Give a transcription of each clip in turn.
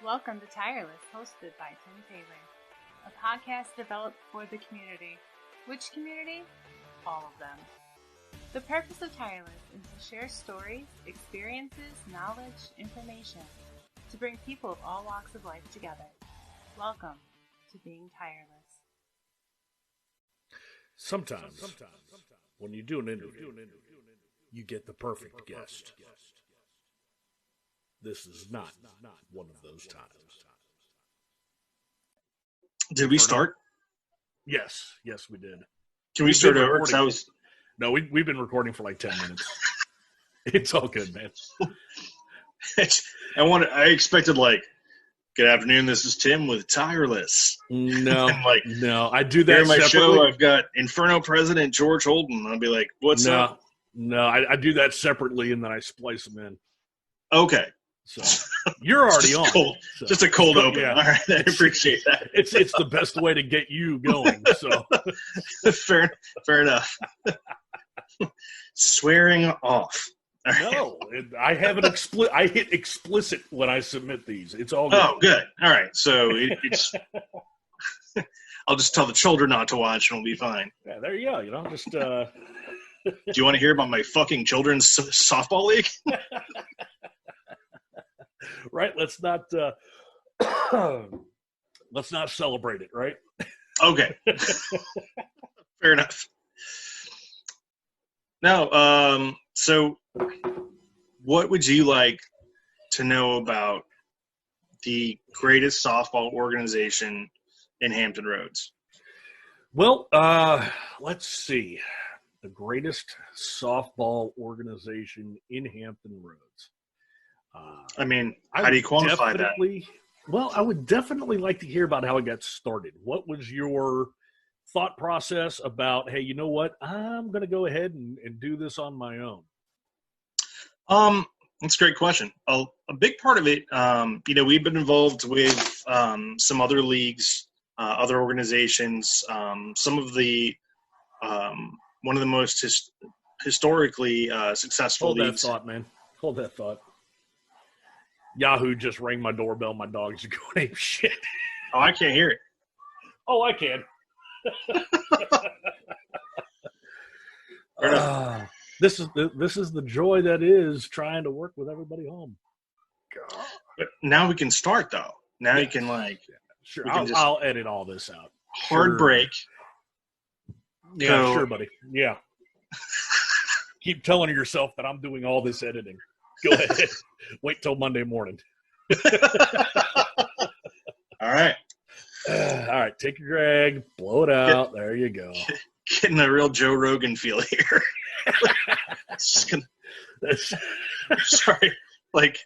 Welcome to TIRELESS, hosted by Tim Taylor, a podcast developed for the community. Which community? All of them. The purpose of TIRELESS is to share stories, experiences, knowledge, information, to bring people of all walks of life together. Welcome to being tireless. Sometimes, when you do an interview, you get the perfect guest. This is not one of those times. Did we start? Yes, we did. Can we start over? No, we've been recording for like 10 minutes. It's all good, man. I expected like, good afternoon, this is Tim with TIRELESS. No, like, no, I do that here in my separately. show, I've got Inferno President George Holden. I'll be like, what's up? No, I do that separately, and then I splice them in. Okay. So you're already on. Just a cold open. Yeah. All right, I appreciate that. It's the best way to get you going. So fair enough. Swearing off. Right. No, I have an I hit explicit when I submit these. It's all good. Oh, good. All right, so it's. I'll just tell the children not to watch, and we'll be fine. Yeah, there you go. You know, just. Do you want to hear about my fucking children's softball league? Right. Let's not celebrate it. Right. Okay. Fair enough. Now, so what would you like to know about the greatest softball organization in Hampton Roads? Well, let's see. The greatest softball organization in Hampton Roads. How do you quantify that? Well, I would definitely like to hear about how it got started. What was your thought process about, hey, you know what? I'm going to go ahead and do this on my own. That's a great question. A big part of it, we've been involved with some other leagues, other organizations, some of the one of the most historically successful leagues. Hold that thought, man. Hold that thought. Yahoo just rang my doorbell. My dog's going ape shit. Oh, I can't hear it. Oh, I can. This is the joy that is trying to work with everybody home. God. But now we can start though. Now you can sure. I'll edit all this out. Hard break. Yeah, sure, buddy. Yeah. Keep telling yourself that I'm doing all this editing. Go ahead. Wait till Monday morning. All right. All right. Take your drag. Blow it out. There you go. Getting a real Joe Rogan feel here. Sorry. Like,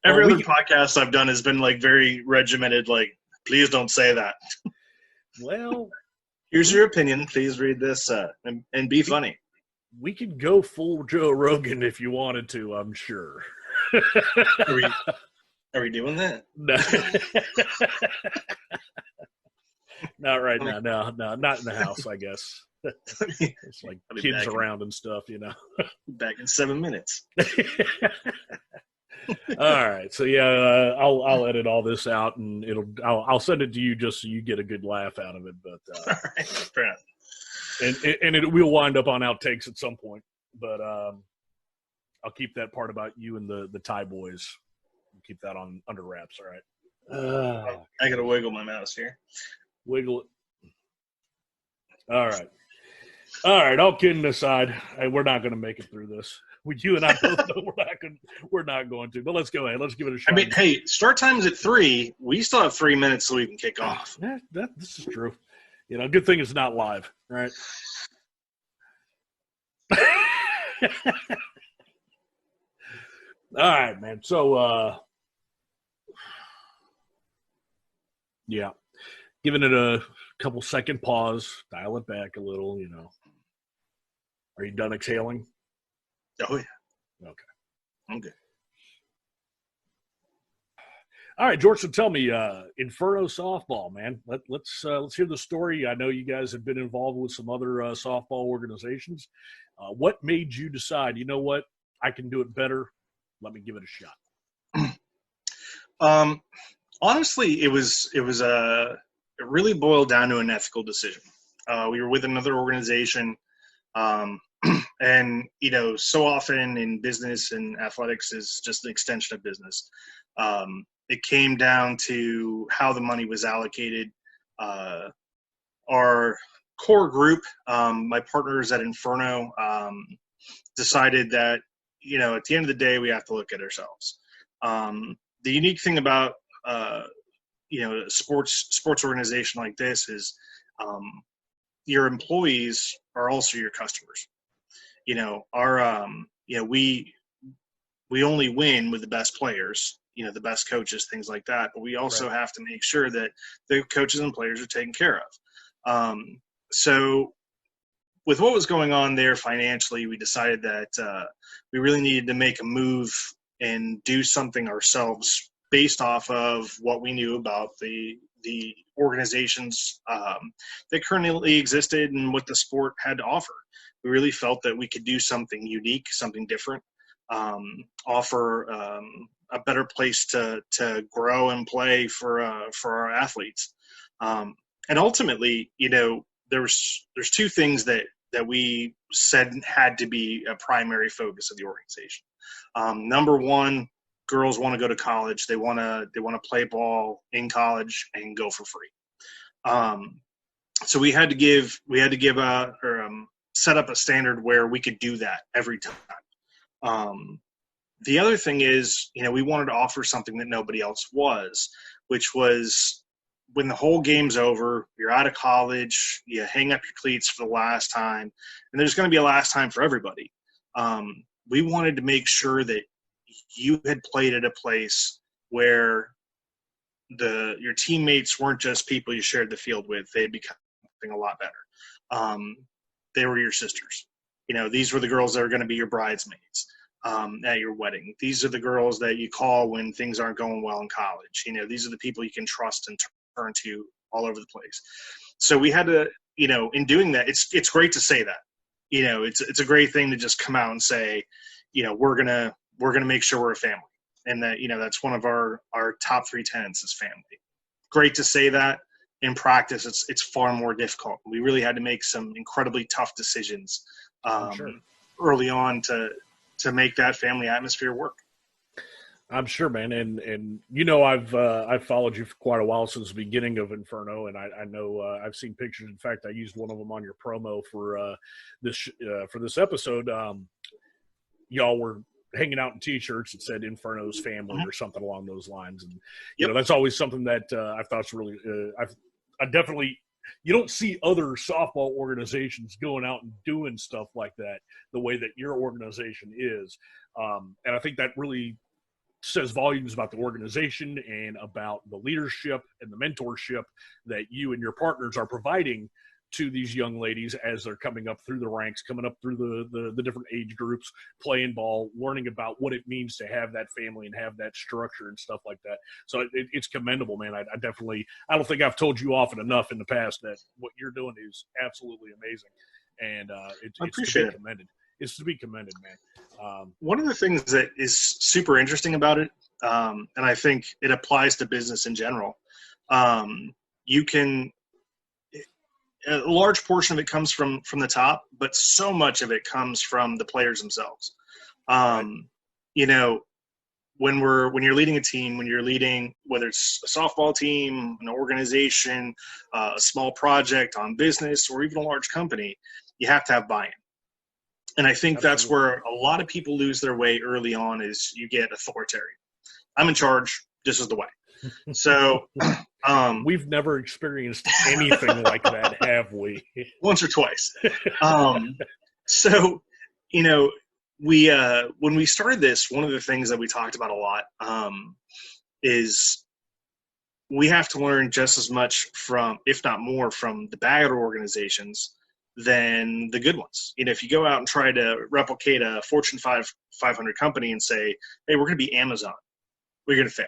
every other podcast I've done has been, like, very regimented, like, please don't say that. Well. Here's your opinion. Please read this and be funny. We could go full Joe Rogan if you wanted to, I'm sure. Are we doing that? No. Not right now. No, not in the house, I guess. It's like kids around and stuff, you know. Back in 7 minutes. All right. So yeah, I'll edit all this out and I'll send it to you just so you get a good laugh out of it. But all right, fair enough. And it will wind up on outtakes at some point, but I'll keep that part about you and the Thai boys. Keep that on under wraps. All right. I gotta wiggle my mouse here. Wiggle it. All right. All kidding aside, we're not going to make it through this. You and I both know we're not going to. But let's go ahead. Let's give it a shot. Hey, start time is at 3. We still have 3 minutes so we can kick off. Yeah, this is true. You know, good thing it's not live, right? All right, man. So, yeah, giving it a couple second pause, dial it back a little, you know. Are you done exhaling? Oh, yeah. Okay. I'm good. All right, George, so tell me, Inferno Softball, man. Let's hear the story. I know you guys have been involved with some other softball organizations. What made you decide, you know what, I can do it better. Let me give it a shot. Honestly, it really boiled down to an ethical decision. We were with another organization, and so often in business and athletics is just an extension of business. It came down to how the money was allocated. Our core group, my partners at Inferno, decided that at the end of the day we have to look at ourselves. The unique thing about a sports organization like this is your employees are also your customers. We only win with the best players, the best coaches, things like that. But we also have to make sure that the coaches and players are taken care of. So with what was going on there financially, we decided that we really needed to make a move and do something ourselves based off of what we knew about the organizations that currently existed and what the sport had to offer. We really felt that we could do something unique, something different, offer a better place to grow and play for our athletes. And ultimately, there's two things that we said had to be a primary focus of the organization. Number one, girls want to go to college. They want to play ball in college and go for free. So we had to set up a standard where we could do that every time. The other thing is, we wanted to offer something that nobody else was, which was when the whole game's over, you're out of college, you hang up your cleats for the last time, and there's going to be a last time for everybody. We wanted to make sure that you had played at a place where your teammates weren't just people you shared the field with. They had become something a lot better. They were your sisters. These were the girls that are going to be your bridesmaids at your wedding. These are the girls that you call when things aren't going well in college. These are the people you can trust and turn to all over the place. So we had to, in doing that, it's great to say that. It's a great thing to just come out and say, we're gonna make sure we're a family, and that that's one of our top 3 tenets is family. Great to say that. In practice, it's far more difficult. We really had to make some incredibly tough decisions early on to make that family atmosphere work. I'm sure, man, and I've followed you for quite a while, since the beginning of Inferno, and I know I've seen pictures. In fact, I used one of them on your promo for this episode. Y'all were hanging out in T-shirts that said Inferno's family or something along those lines, and that's always something that I thought's really I definitely. You don't see other softball organizations going out and doing stuff like that the way that your organization is, and I think that really says volumes about the organization and about the leadership and the mentorship that you and your partners are providing to these young ladies as they're coming up through the ranks, coming up through the different age groups, playing ball, learning about what it means to have that family and have that structure and stuff like that. So it's commendable, man. I don't think I've told you often enough in the past that what you're doing is absolutely amazing. And it's to be commended. It's to be commended, man. One of the things that is super interesting about it, and I think it applies to business in general, a large portion of it comes from the top, but so much of it comes from the players themselves. When you're leading a team, when you're leading, whether it's a softball team, an organization, a small project on business, or even a large company, you have to have buy-in. And I think that's where a lot of people lose their way early on, is you get authoritarian. I'm in charge. This is the way. So we've never experienced anything like that, have we? Once or twice. So, when we started this, one of the things that we talked about a lot is we have to learn just as much from, if not more, from the bad organizations than the good ones. If you go out and try to replicate a Fortune 500 company and say, hey, we're going to be Amazon, we're going to fail.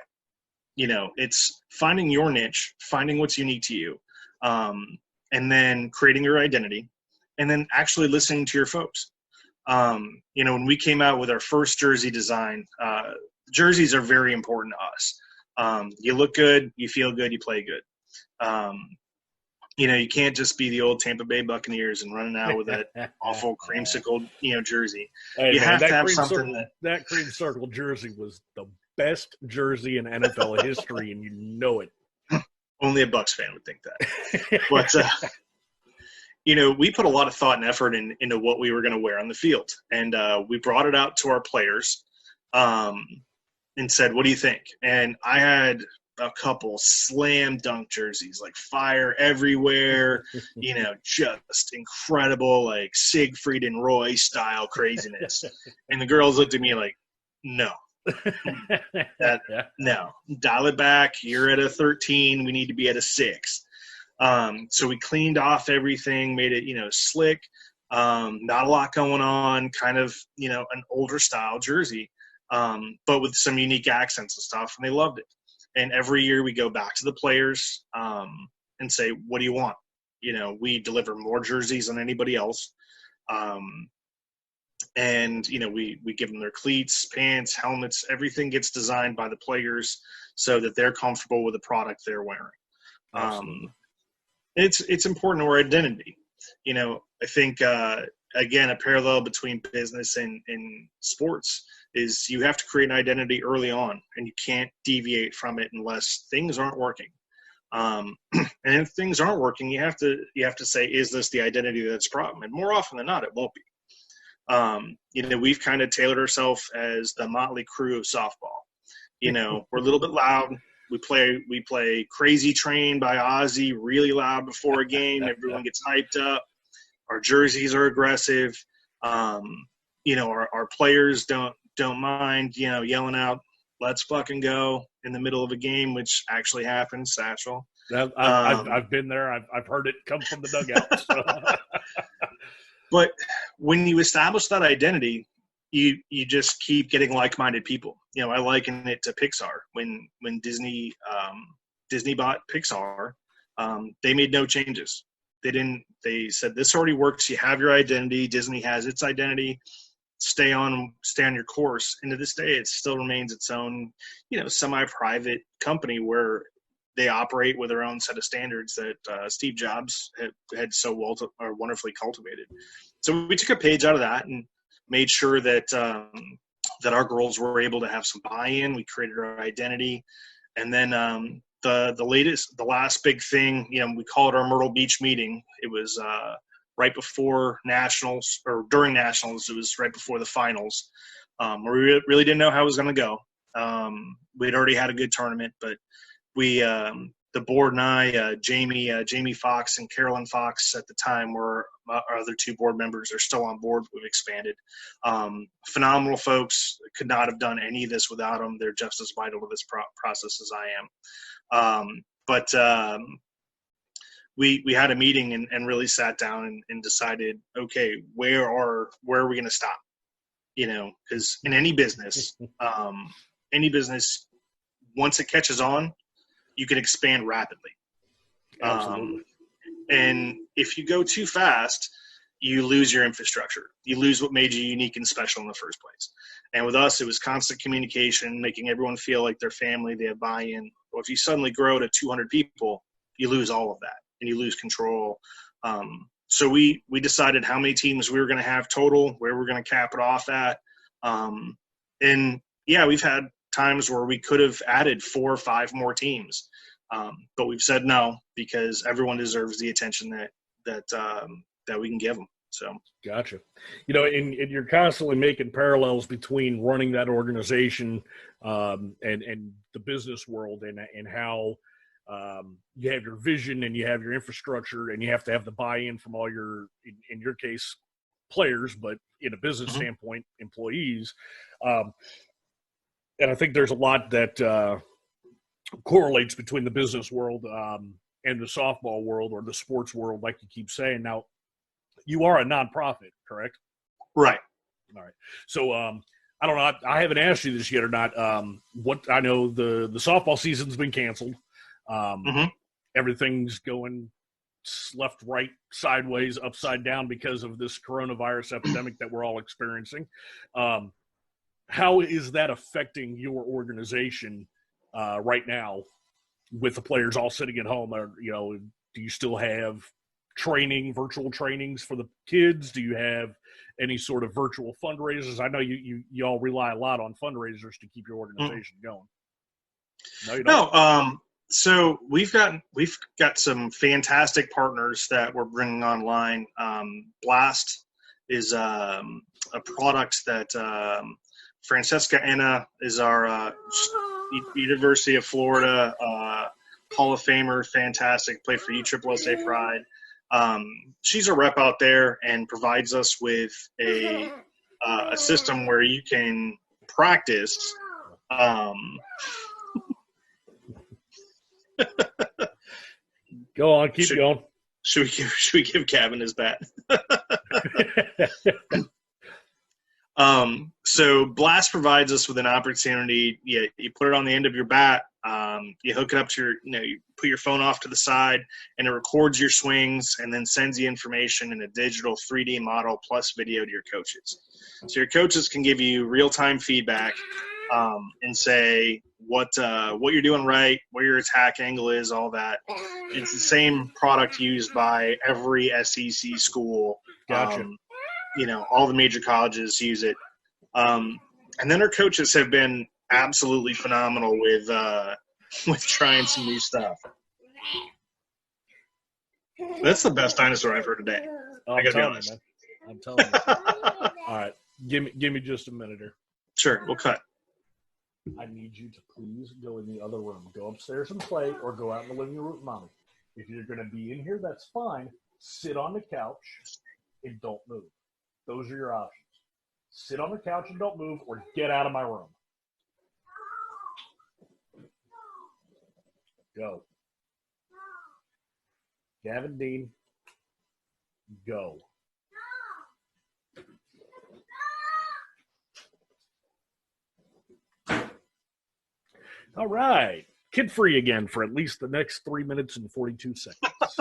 It's finding your niche, finding what's unique to you, and then creating your identity, and then actually listening to your folks. When we came out with our first jersey design, jerseys are very important to us. You look good, you feel good, you play good. You can't just be the old Tampa Bay Buccaneers and running out with that awful creamsicle, jersey. Hey, you man, have that to have cream something circle, that cream circle jersey was the best jersey in NFL history, and you know it. Only a Bucs fan would think that. But, we put a lot of thought and effort into what we were going to wear on the field. And we brought it out to our players and said, what do you think? And I had a couple slam dunk jerseys, like fire everywhere, just incredible, like Siegfried and Roy style craziness. And the girls looked at me like, no. No, dial it back. You're at a 13. We need to be at a 6. So we cleaned off everything, made it, slick. Not a lot going on, kind of, an older style jersey, but with some unique accents and stuff. And they loved it. And every year we go back to the players and say, what do you want? We deliver more jerseys than anybody else. And, we give them their cleats, pants, helmets, everything gets designed by the players so that they're comfortable with the product they're wearing. It's important to our identity. I think, again, a parallel between business and sports is you have to create an identity early on, and you can't deviate from it unless things aren't working. And if things aren't working, you have to say, is this the identity that's a problem? And more often than not, it won't be. We've kind of tailored ourselves as the motley crew of softball. We're a little bit loud. We play Crazy Train by Ozzy really loud before a game. Everyone gets hyped up. Our jerseys are aggressive. Our players don't mind, yelling out, let's fucking go in the middle of a game, which actually happens, Satchel. I've been there. I've heard it come from the dugout. So. But when you establish that identity, you just keep getting like-minded people. I liken it to Pixar. When Disney bought Pixar, they made no changes. They said, this already works. You have your identity. Disney has its identity. Stay on your course. And to this day, it still remains its own, semi-private company where they operate with their own set of standards that Steve Jobs had so wonderfully cultivated. So we took a page out of that and made sure that our girls were able to have some buy-in. We created our identity. And then the last big thing, we call it our Myrtle Beach meeting. It was right before Nationals, or during Nationals. It was right before the finals, where we really didn't know how it was going to go. We'd already had a good tournament, but we, the board and I, Jamie Fox and Carolyn Fox at the time were our other 2 board members. Are still on board. We've expanded. Phenomenal folks. Could not have done any of this without them. They're just as vital to this process as I am. But we had a meeting and really sat down and decided, okay, where are we going to stop? Because in any business, once it catches on, you can expand rapidly. Absolutely. And if you go too fast, you lose your infrastructure. You lose what made you unique and special in the first place. And with us, it was constant communication, making everyone feel like they're family, they have buy-in. Well, if you suddenly grow to 200 people, you lose all of that, and you lose control. So we decided how many teams we were going to have total, where we're going to cap it off at. And, yeah, we've had times where we could have added 4 or 5 more teams. But we've said no, because everyone deserves the attention that we can give them. So gotcha. And you're constantly making parallels between running that organization and the business world, and how you have your vision and you have your infrastructure, and you have to have the buy-in from all your, in your case, players, but in a business standpoint, employees. And I think there's a lot that correlates between the business world and the softball world, or the sports world, like you keep saying. Now, you are a nonprofit, correct? Right. All right. So I don't know. I haven't asked you this yet or not. What I know, the softball season's been canceled. Everything's going left, right, sideways, upside down because of this coronavirus epidemic that we're all experiencing. How is that affecting your organization right now with the players all sitting at home? Or, do you still have virtual trainings for the kids? Do you have any sort of virtual fundraisers? I know you all rely a lot on fundraisers to keep your organization going. No, you don't. No, so we've got some fantastic partners that we're bringing online. Blast is a product that Francesca Enna is our University of Florida Hall of Famer, fantastic, played for USSSA Pride. She's a rep out there and provides us with a system where you can practice. Go on, keep going. Should we give Gavin his bat? So Blast provides us with an opportunity. You put it on the end of your bat. You hook it up to you put your phone off to the side, and it records your swings and then sends you information in a digital 3D model plus video to your coaches. So your coaches can give you real-time feedback and say what you're doing right, where your attack angle is, all that. It's the same product used by every SEC school. Gotcha. All the major colleges use it. And then our coaches have been absolutely phenomenal with trying some new stuff. That's the best dinosaur I've heard today. I gotta be honest. Man. I'm telling you. All right. Give me just a minute here. Sure, we'll cut. I need you to please go in the other room. Go upstairs and play, or go out in the living room with mommy. If you're going to be in here, that's fine. Sit on the couch and don't move. Those are your options. Sit on the couch and don't move, or get out of my room. Go. Gavin Dean, go. All right. Kid-free again for at least the next 3 minutes and 42 seconds.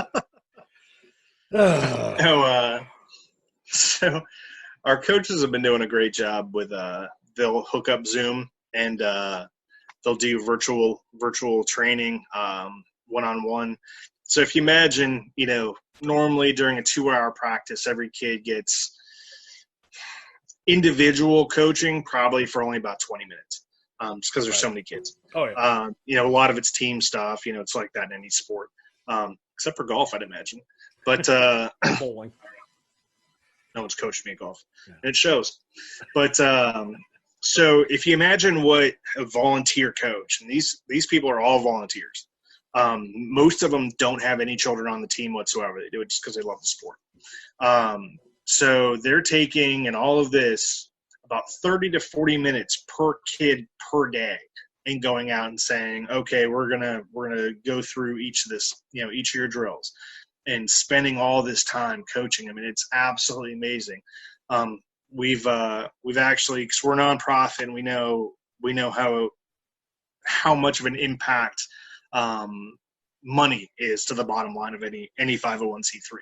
So our coaches have been doing a great job with they'll hook up Zoom and they'll do virtual training one-on-one. So if you imagine, normally during a 2-hour practice, every kid gets individual coaching probably for only about 20 minutes. Just because there's so many kids. Oh, yeah. A lot of it's team stuff. It's like that in any sport, except for golf, I'd imagine. But bowling. No one's coached me at golf. Yeah. It shows. But so if you imagine what a volunteer coach, and these people are all volunteers. Most of them don't have any children on the team whatsoever. They do it just because they love the sport. So they're taking, in all of this, about 30 to 40 minutes per kid per day, and going out and saying, okay, we're gonna go through each of your drills, and spending all this time coaching. I mean, it's absolutely amazing. We've actually, because we're a nonprofit, and we know how much of an impact money is to the bottom line of any 501c3.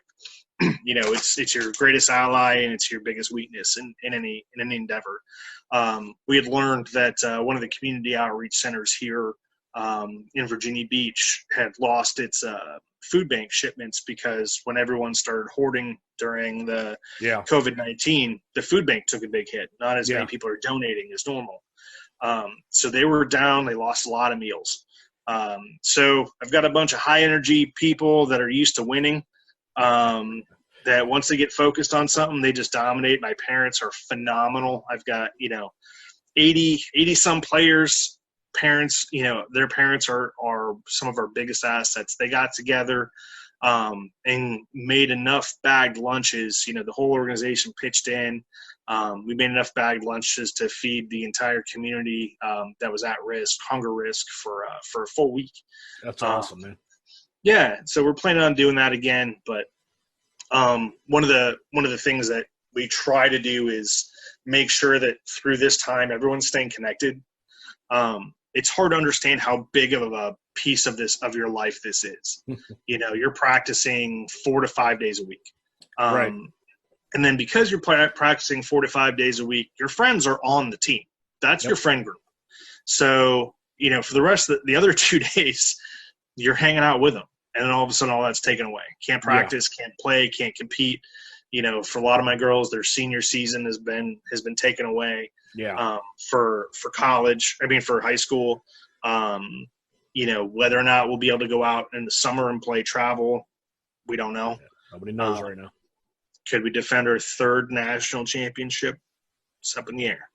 It's your greatest ally, and it's your biggest weakness in any endeavor. We had learned that one of the community outreach centers here in Virginia Beach had lost its food bank shipments because when everyone started hoarding during the COVID-19, the food bank took a big hit. Not as many people are donating as normal. So they were down. They lost a lot of meals. So I've got a bunch of high energy people that are used to winning. That once they get focused on something, they just dominate. My parents are phenomenal. I've got, 80 some players, parents, their parents are some of our biggest assets. They got together, and made enough bagged lunches. The whole organization pitched in. We made enough bagged lunches to feed the entire community, that was at risk, hunger risk for a full week. That's awesome, man. Yeah. So we're planning on doing that again, but one of the things that we try to do is make sure that through this time everyone's staying connected. It's hard to understand how big of a piece of your life this is. You're practicing 4 to 5 days a week, right? And then because you're practicing 4 to 5 days a week, your friends are on the team. That's your friend group. So for the rest of the other 2 days, you're hanging out with them. And then all of a sudden, all that's taken away. Can't practice, can't play, can't compete. For a lot of my girls, their senior season has been taken away. Yeah. For college, for high school. Whether or not we'll be able to go out in the summer and play travel, we don't know. Yeah, nobody knows right now. Could we defend our 3rd national championship? It's up in the air.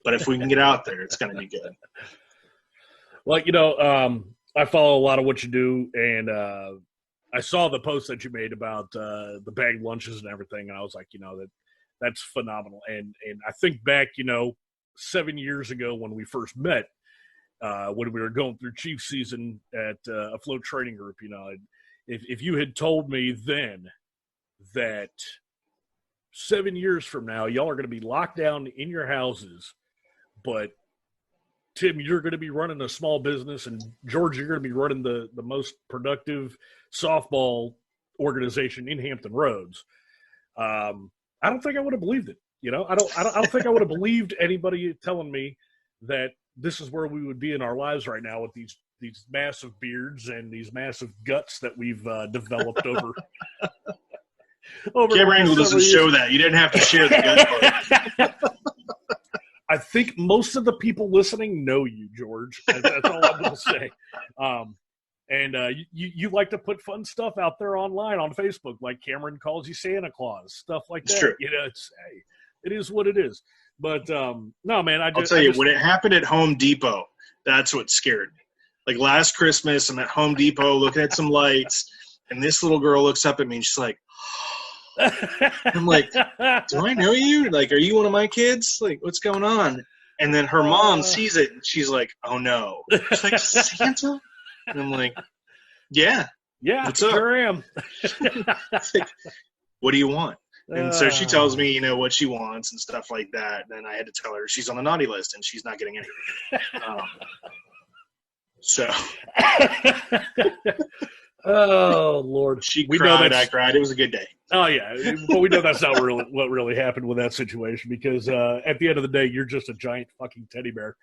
But if we can get out there, it's going to be good. Well, I follow a lot of what you do, and I saw the post that you made about the bagged lunches and everything, and I was like, that's phenomenal. And I think back, 7 years ago when we first met, when we were going through Chief season at a float training group, if you had told me then that 7 years from now, y'all are going to be locked down in your houses, but Tim, you're going to be running a small business, and George, you're going to be running the most productive softball organization in Hampton Roads. I don't think I would have believed it. I don't think I would have believed anybody telling me that this is where we would be in our lives right now with these massive beards and these massive guts that we've developed over. Camera angle doesn't show that. You didn't have to share the gut part. I think most of the people listening know you, George. That's all I'm going to say. You like to put fun stuff out there online on Facebook, like Cameron calls you Santa Claus, stuff like that. It's true. It is what it is. But no, man, I'll tell you, when it happened at Home Depot, that's what scared me. Like last Christmas, I'm at Home Depot looking at some lights, and this little girl looks up at me and she's like, I'm like, do I know you? Like, are you one of my kids? Like, what's going on? And then her mom sees it, and she's like, oh, no. She's like, Santa? And I'm like, yeah. Yeah, what's up? Sure am. Like, what do you want? And so she tells me, what she wants and stuff like that. And then I had to tell her she's on the naughty list, and she's not getting anything. So. Oh, Lord. She cried, I cried. It was a good day. Oh, yeah. But we know that's not really what really happened with that situation because at the end of the day, you're just a giant fucking teddy bear.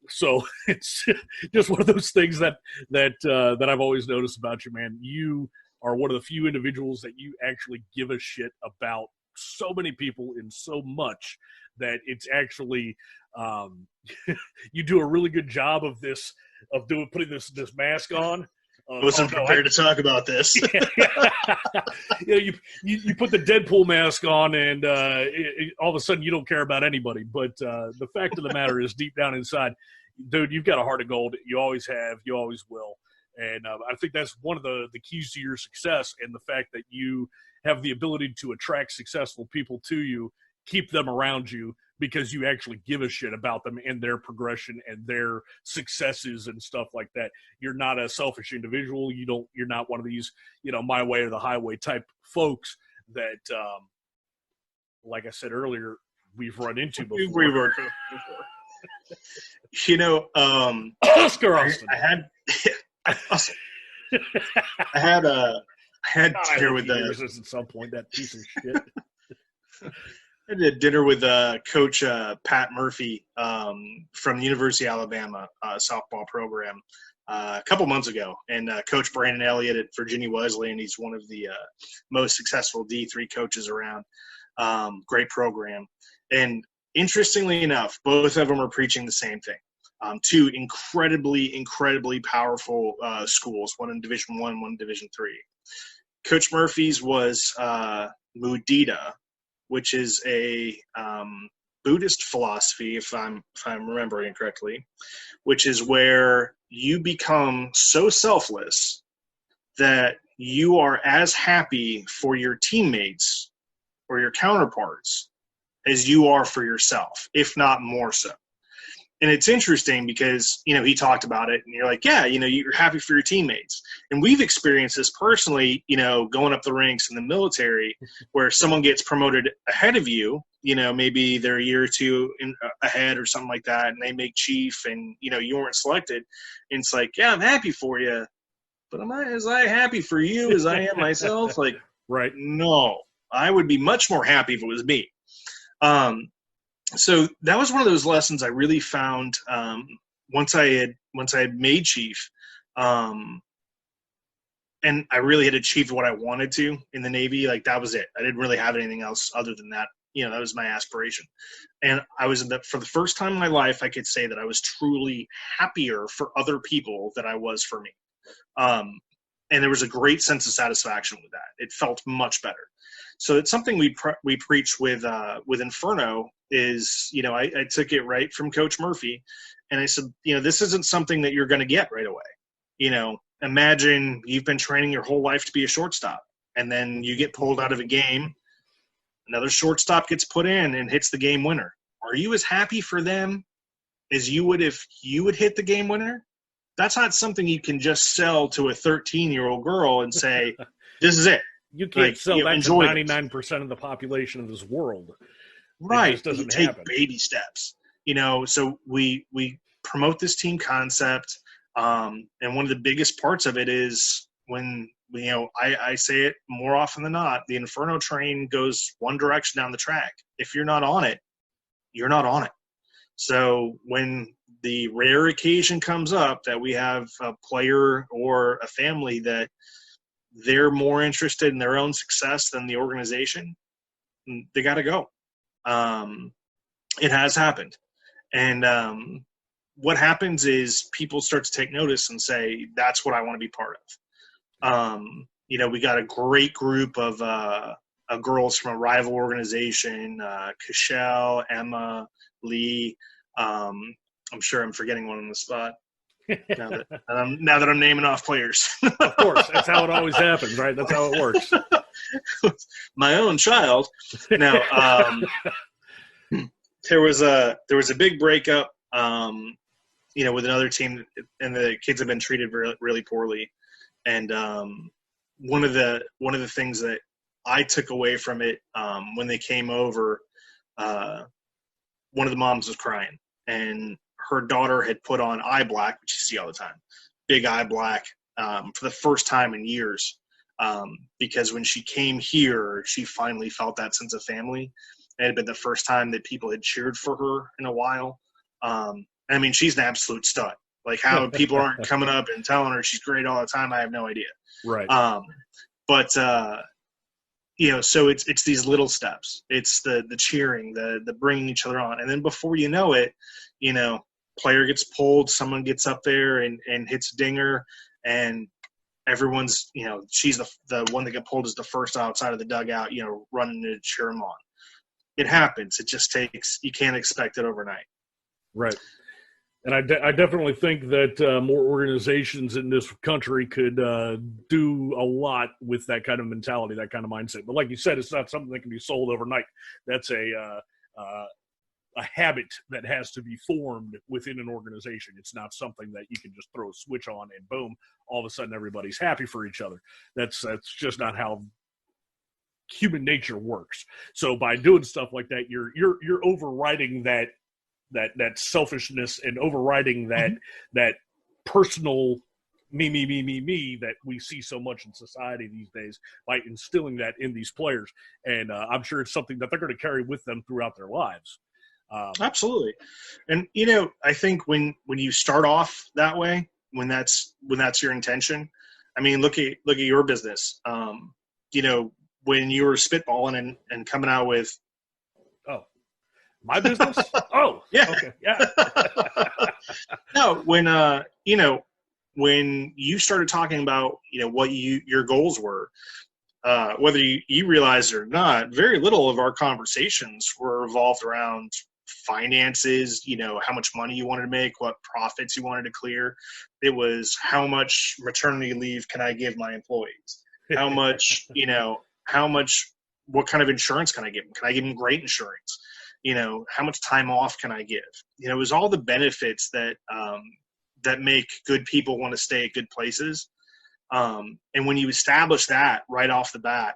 So it's just one of those things that I've always noticed about you, man. You are one of the few individuals that you actually give a shit about so many people in so much that it's actually you do a really good job of this, of putting this mask on. I wasn't prepared to talk about this. You put the Deadpool mask on, and all of a sudden you don't care about anybody. But the fact of the matter is, deep down inside, dude, you've got a heart of gold. You always have. You always will. And I think that's one of the keys to your success, and the fact that you have the ability to attract successful people to you, keep them around you, because you actually give a shit about them and their progression and their successes and stuff like that. You're not a selfish individual. You're not one of these, my way or the highway type folks that, like I said earlier, we've run into before. We've run before. Oscar Austin. I had dinner with at some point, that piece of shit. I did dinner with Coach Pat Murphy from the University of Alabama softball program a couple months ago, and Coach Brandon Elliott at Virginia Wesleyan. He's one of the most successful D3 coaches around. Great program. And interestingly enough, both of them are preaching the same thing. Two incredibly powerful schools, one in Division I, one in Division III. Coach Murphy's was Mudita, which is a Buddhist philosophy, if I'm remembering correctly, which is where you become so selfless that you are as happy for your teammates or your counterparts as you are for yourself, if not more so. And it's interesting because, he talked about it and you're like, yeah, you're happy for your teammates. And we've experienced this personally, going up the ranks in the military where someone gets promoted ahead of you, maybe they're a year or two ahead or something like that. And they make chief and, you weren't selected. And it's like, yeah, I'm happy for you, but am I as happy for you as I am myself? Like, right. No, I would be much more happy if it was me. So that was one of those lessons I really found once I had made chief, and I really had achieved what I wanted to in the Navy, like that was it. I didn't really have anything else other than that. That was my aspiration. And I was for the first time in my life, I could say that I was truly happier for other people than I was for me. And there was a great sense of satisfaction with that. It felt much better. So it's something we preach with Inferno is, I took it right from Coach Murphy, and I said, this isn't something that you're going to get right away. Imagine you've been training your whole life to be a shortstop, and then you get pulled out of a game. Another shortstop gets put in and hits the game winner. Are you as happy for them as you would if you would hit the game winner? That's not something you can just sell to a 13-year-old girl and say, this is it. You can't sell that to 99% of the population of this world. Right. It just doesn't take happen. Baby steps. So we promote this team concept. And one of the biggest parts of it is when, I say it more often than not, the Inferno train goes one direction down the track. If you're not on it, you're not on it. So when the rare occasion comes up that we have a player or a family that they're more interested in their own success than the organization, they got to go. It has happened. And what happens is people start to take notice and say, that's what I want to be part of. We got a great group of girls from a rival organization, Cashel, Emma, Lee. I'm sure I'm forgetting one on the spot now that I'm naming off players. Of course, that's how it always happens, right? That's how it works. My own child. Now, there was a big breakup, with another team, and the kids have been treated really, really poorly. And one of the things that I took away from it when they came over, one of the moms was crying, and her daughter had put on eye black, which you see all the time, big eye black, for the first time in years, because when she came here, she finally felt that sense of family. It had been the first time that people had cheered for her in a while. She's an absolute stud. Like how people aren't coming up and telling her she's great all the time, I have no idea. Right. So it's these little steps. It's the cheering, the bringing each other on. And then before you know it, player gets pulled, someone gets up there and hits a dinger, and everyone's, she's the one that got pulled is the first outside of the dugout, running to cheer him on. It happens. It just takes, you can't expect it overnight. Right. And I definitely think that more organizations in this country could do a lot with that kind of mentality, that kind of mindset. But like you said, it's not something that can be sold overnight. That's a habit that has to be formed within an organization. It's not something that you can just throw a switch on and boom, all of a sudden everybody's happy for each other. That's just not how human nature works. So by doing stuff like that, you're overriding that selfishness and overriding that personal me that we see so much in society these days by instilling that in these players. And I'm sure it's something that they're going to carry with them throughout their lives. Absolutely. And, I think when you start off that way, when that's your intention, look at your business. When you were spitballing and coming out with, my business? Oh, yeah. Okay. Yeah. No, when you started talking about, what your goals were, whether you realized it or not, very little of our conversations were revolved around finances, how much money you wanted to make, what profits you wanted to clear. It was how much maternity leave can I give my employees? How much, what kind of insurance can I give them? Can I give them great insurance? How much time off can I give? It was all the benefits that make good people want to stay at good places. And when you establish that right off the bat,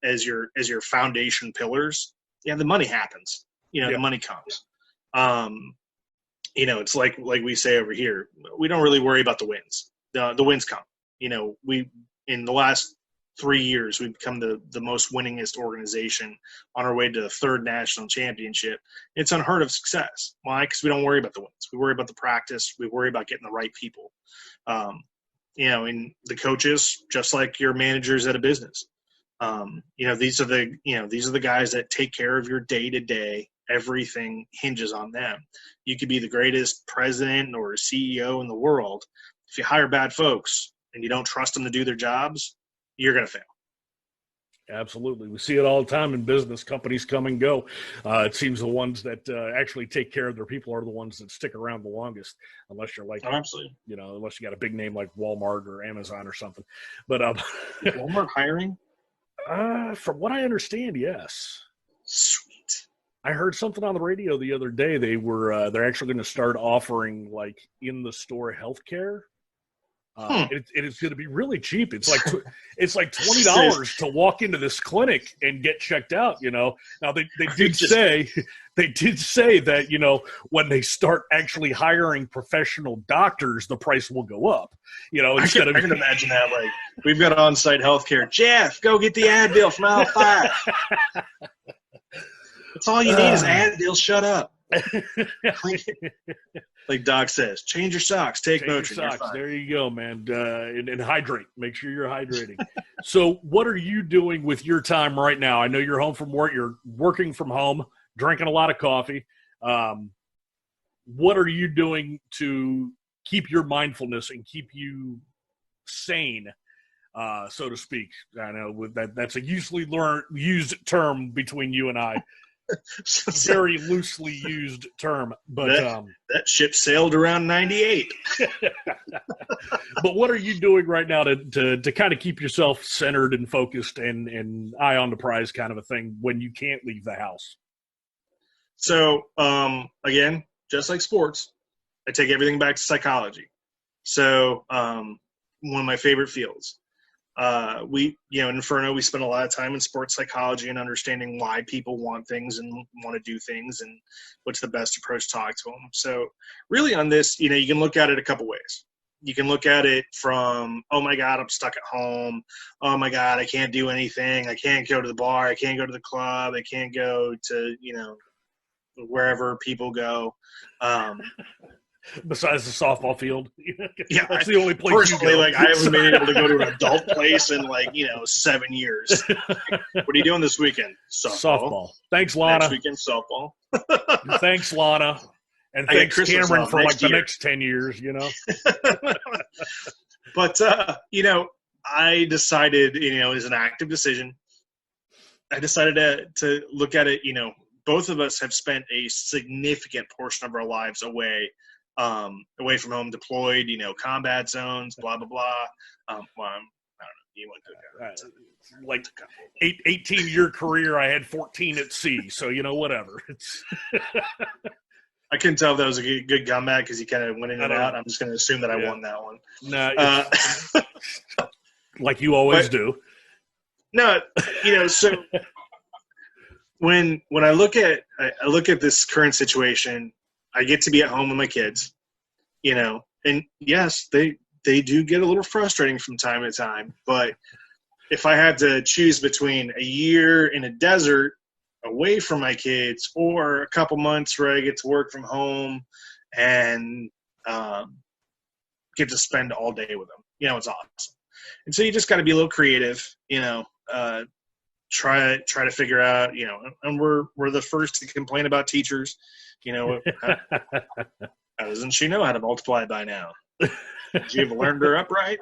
as your foundation pillars, the money happens. The money comes. It's like we say over here, we don't really worry about the wins. The wins come. We in the last 3 years, we've become the most winningest organization on our way to the 3rd national championship. It's unheard of success. Why? Because we don't worry about the wins. We worry about the practice. We worry about getting the right people. And the coaches, just like your managers at a business, these are the guys that take care of your day to day. Everything hinges on them. You could be the greatest president or CEO in the world. If you hire bad folks and you don't trust them to do their jobs, you're going to fail. Absolutely. We see it all the time in business. Companies come and go. It seems the ones that actually take care of their people are the ones that stick around the longest, unless you're like, absolutely, unless you got a big name like Walmart or Amazon or something. But Walmart hiring? From what I understand, yes. Sweet. I heard something on the radio the other day. They're actually going to start offering like in the store healthcare. It's going to be really cheap. It's like $20 to walk into this clinic and get checked out. Now they did say that when they start actually hiring professional doctors, the price will go up. I can imagine that. Like, we've got on-site healthcare. Jeff, go get the Advil from aisle 5. That's all you need is Advil. Shut up. Like Doc says, change your socks, take Motrin. There you go, man. And hydrate. Make sure you're hydrating. So what are you doing with your time right now? I know you're home from work. You're working from home, drinking a lot of coffee. What are you doing to keep your mindfulness and keep you sane, so to speak? I know that's a usually used term between you and I. Very loosely used term, but that ship sailed around 98. But what are you doing right now to kind of keep yourself centered and focused and eye on the prize kind of a thing when you can't leave the house? So again, just like sports, I take everything back to psychology. So one of my favorite fields. In Inferno, we spend a lot of time in sports psychology and understanding why people want things and want to do things and what's the best approach to talk to them. So really on this, you can look at it a couple ways. You can look at it from, oh my God, I'm stuck at home. Oh my God, I can't do anything. I can't go to the bar. I can't go to the club. I can't go to, wherever people go. Besides the softball field. Yeah, that's the only place. Personally, I haven't been able to go to an adult place in 7 years. What are you doing this weekend? Softball. Thanks, Lana. Next weekend, softball. Thanks, Lana. And thanks, Cameron, for the next 10 years, But, I decided, as an active decision, I decided to look at it, both of us have spent a significant portion of our lives away from home, deployed, combat zones, blah, blah, blah. I don't know. You went to 18-year career. I had 14 at sea. So, whatever. I couldn't tell if that was a good comeback because he kind of went in and out. I'm just going to assume that I won that one. No, like you always do. No, so when I look at this current situation, I get to be at home with my kids, and yes, they do get a little frustrating from time to time. But if I had to choose between a year in a desert away from my kids or a couple months where I get to work from home and get to spend all day with them, it's awesome. And so you just got to be a little creative, try to figure out, and we're the first to complain about teachers. How doesn't she know how to multiply by now? Did you ever learn her upright?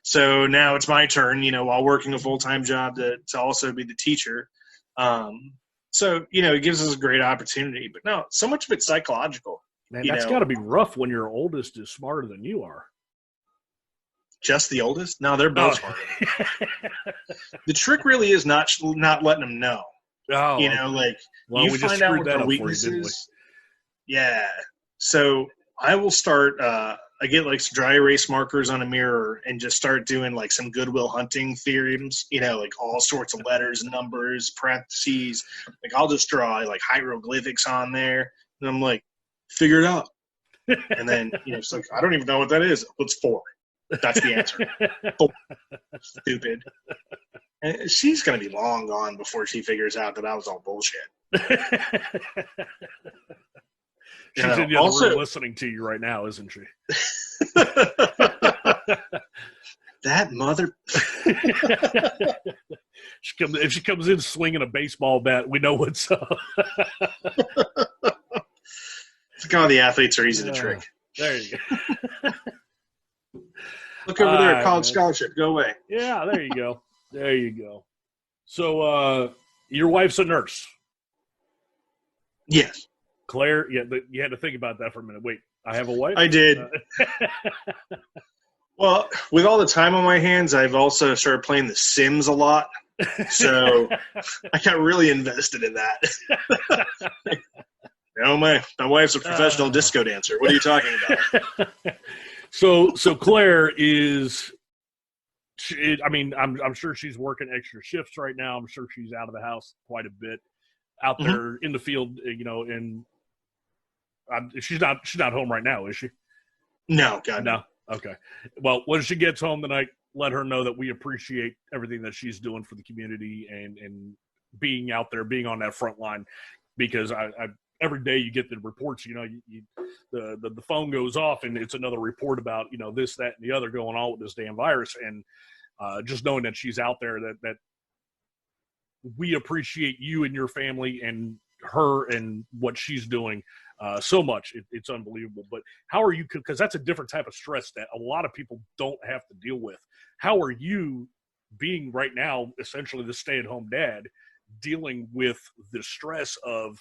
So now it's my turn, while working a full-time job to also be the teacher. So, it gives us a great opportunity. But no, so much of it's psychological. Man, that's got to be rough when your oldest is smarter than you are. Just the oldest? No, they're both smart. The trick really is not letting them know. Oh, you find out what their weaknesses. Yeah. So I will start. I get some dry erase markers on a mirror and just start doing some Goodwill Hunting theorems. All sorts of letters, numbers, parentheses. I'll just draw hieroglyphics on there, and I'm figure it out. And then it's I don't even know what that is. What's 4? That's the answer. Stupid. And she's going to be long gone before she figures out that I was all bullshit. She's in the other room listening to you right now, isn't she? That mother. If she comes in swinging a baseball bat, we know what's up. It's kind of the athletes are easy to trick. There you go. Look over there, college scholarship. Go away. Yeah, there you go. There you go. So, your wife's a nurse. Yes. Claire, yeah, you had to think about that for a minute. Wait, I have a wife? I did. Well, with all the time on my hands, I've also started playing The Sims a lot. So I got really invested in that. My wife's a professional disco dancer. What are you talking about? So Claire is, I'm sure she's working extra shifts right now. I'm sure she's out of the house quite a bit, out there in the field, and she's not home right now, is she? No, God, no. Okay. Well, when she gets home tonight, let her know that we appreciate everything that she's doing for the community and being out there, being on that front line, because I every day you get the reports, the phone goes off and it's another report about, this, that, and the other going on with this damn virus. And just knowing that she's out there, that we appreciate you and your family and her and what she's doing so much. It's unbelievable. But how are you, because that's a different type of stress that a lot of people don't have to deal with. How are you being right now, essentially the stay-at-home dad, dealing with the stress of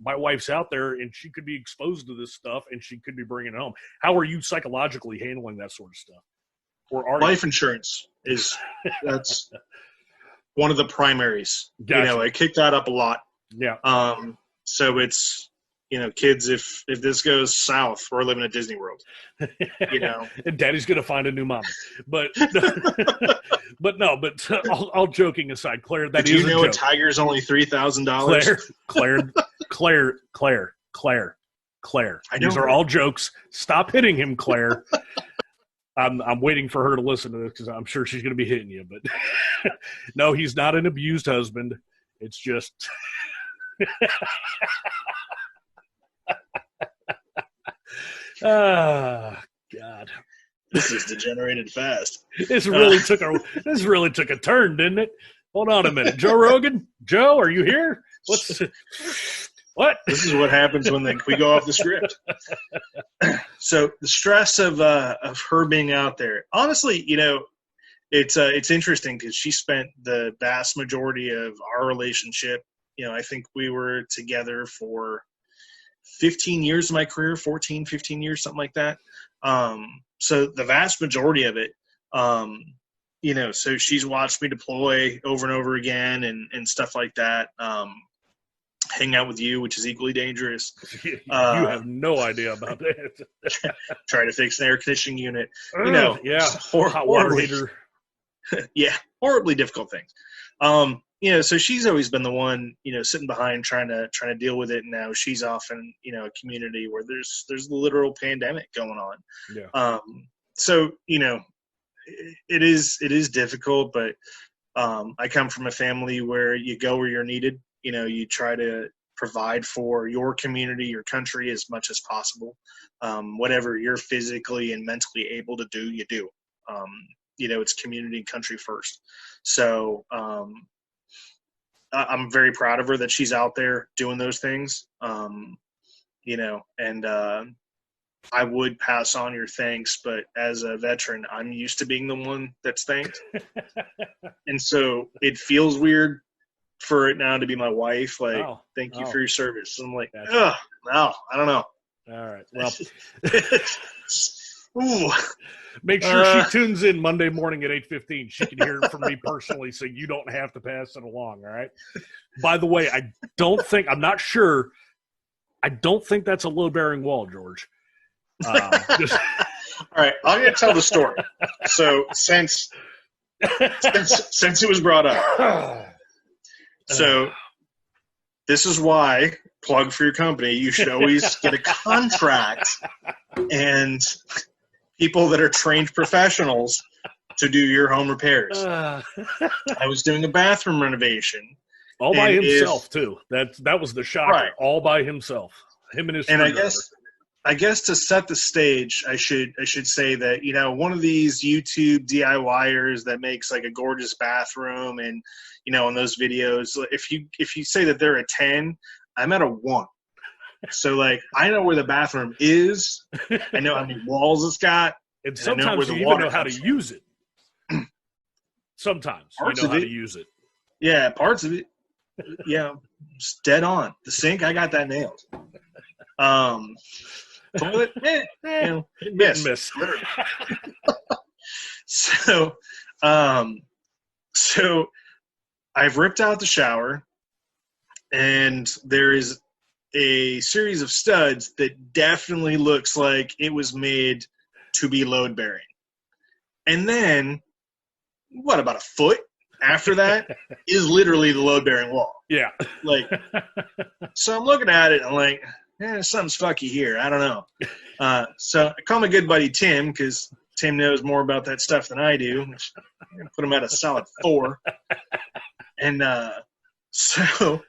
my wife's out there and she could be exposed to this stuff and she could be bringing it home? How are you psychologically handling that sort of stuff? Or are life insurance that's one of the primaries. Gotcha. I kick that up a lot. Yeah. So it's, kids, if this goes south, we're living at Disney World, and daddy's going to find a new mom, but all joking aside, Claire, that Did is you know a joke. A tiger's only $3,000? Claire. These are all jokes. Stop hitting him, Claire. I'm waiting for her to listen to this because I'm sure she's going to be hitting you. But no, he's not an abused husband. It's just God. This is degenerated fast. This really took a turn, didn't it? Hold on a minute. Joe Rogan? Joe, are you here? What? This is what happens when we go off the script. So the stress of her being out there, honestly, it's interesting because she spent the vast majority of our relationship. I think we were together for 15 years of my career, 14, 15 years, something like that. So the vast majority of it, so she's watched me deploy over and over again and stuff like that. Hang out with you, which is equally dangerous. You have no idea about that. Try to fix an air conditioning unit. Yeah, hot water heater. Yeah, horribly difficult things. So she's always been the one, sitting behind trying to deal with it. And now she's off in, a community where there's the literal pandemic going on. Yeah. So, it is difficult, but I come from a family where you go where you're needed. You try to provide for your community, your country as much as possible. Whatever you're physically and mentally able to do, you do. It's community and country first. So I'm very proud of her that she's out there doing those things. And I would pass on your thanks, but as a veteran, I'm used to being the one that's thanked. And so it feels weird for it now to be my wife. Like, thank you for your service. I'm like, no, I don't know. All right. Well, ooh. Make sure she tunes in Monday morning at 8:15. She can hear it from me personally, so you don't have to pass it along. All right. By the way, I'm not sure. I don't think that's a load-bearing wall, George. All right, I'm going to tell the story. So since it was brought up, so this is why, plug for your company, you should always get a contract and people that are trained professionals to do your home repairs. I was doing a bathroom renovation. All by himself, too. That was the shocker. Right. All by himself. Him and his I guess to set the stage, I should say that, you know, one of these YouTube DIYers that makes like a gorgeous bathroom and, you know, in those videos, if you say that they're a 10, I'm at a 1. So like I know where the bathroom is. I know how many walls it's got. And sometimes you even know how to use it. Sometimes you know how to use it. Yeah, parts of it. Yeah, just dead on. The sink, I got that nailed. Toilet, you know, miss. So I've ripped out the shower, and there is a series of studs that definitely looks like it was made to be load bearing. And then, about a foot after that is literally the load bearing wall. Yeah. Like, so I'm looking at it and I'm like, something's fucky here. I don't know. So I call my good buddy Tim, because Tim knows more about that stuff than I do. Which I'm going to put him at a solid 4. And so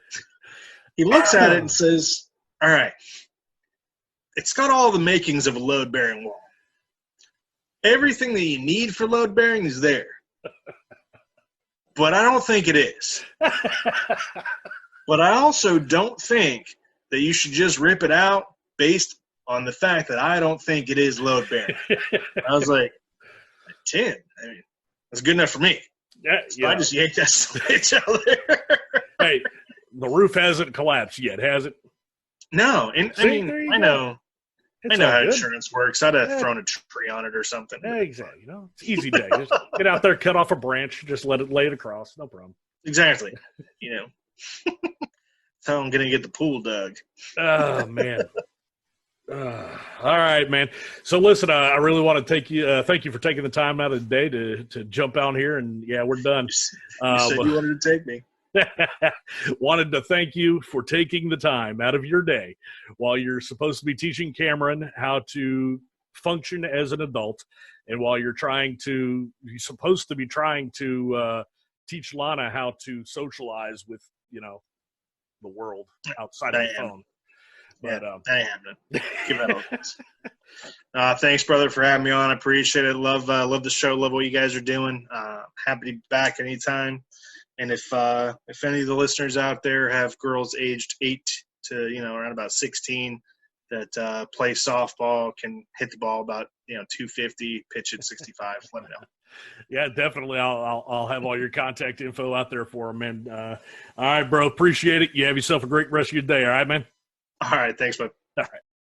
he looks at it and says, all right, it's got all the makings of a load-bearing wall. Everything that you need for load-bearing is there. But I don't think it is. But I also don't think that you should just rip it out based on the fact that I don't think it is load-bearing. I was like, Tim, I mean, that's good enough for me. Yeah, so I just yanked that switch out there. Hey, the roof hasn't collapsed yet, has it? No, and See, I mean, I know how insurance works. I'd have thrown a tree on it or something. Yeah, exactly. You know, it's easy day. Just get out there, cut off a branch, just lay it across. No problem. Exactly. You know, that's how I'm gonna get the pool dug. Oh man. All right, man. So listen, I really want to thank you for taking the time out of the day to jump out here, and yeah, we're done. You said you wanted to take me. Wanted to thank you for taking the time out of your day while you're supposed to be teaching Cameron how to function as an adult, and while you're supposed to be trying to teach Lana how to socialize with, you know, the world outside of the phone. But I am to give that a thanks, brother, for having me on. I appreciate it. Love the show. Love what you guys are doing. Happy to be back anytime. And if any of the listeners out there have girls aged 8 to, you know, around about 16 that play softball, can hit the ball about, you know, 250, pitch at 65, let me know. Yeah, definitely. I'll have all your contact info out there for them, man. All right, bro. Appreciate it. You have yourself a great rest of your day. All right, man. All right. Thanks, bud. All right.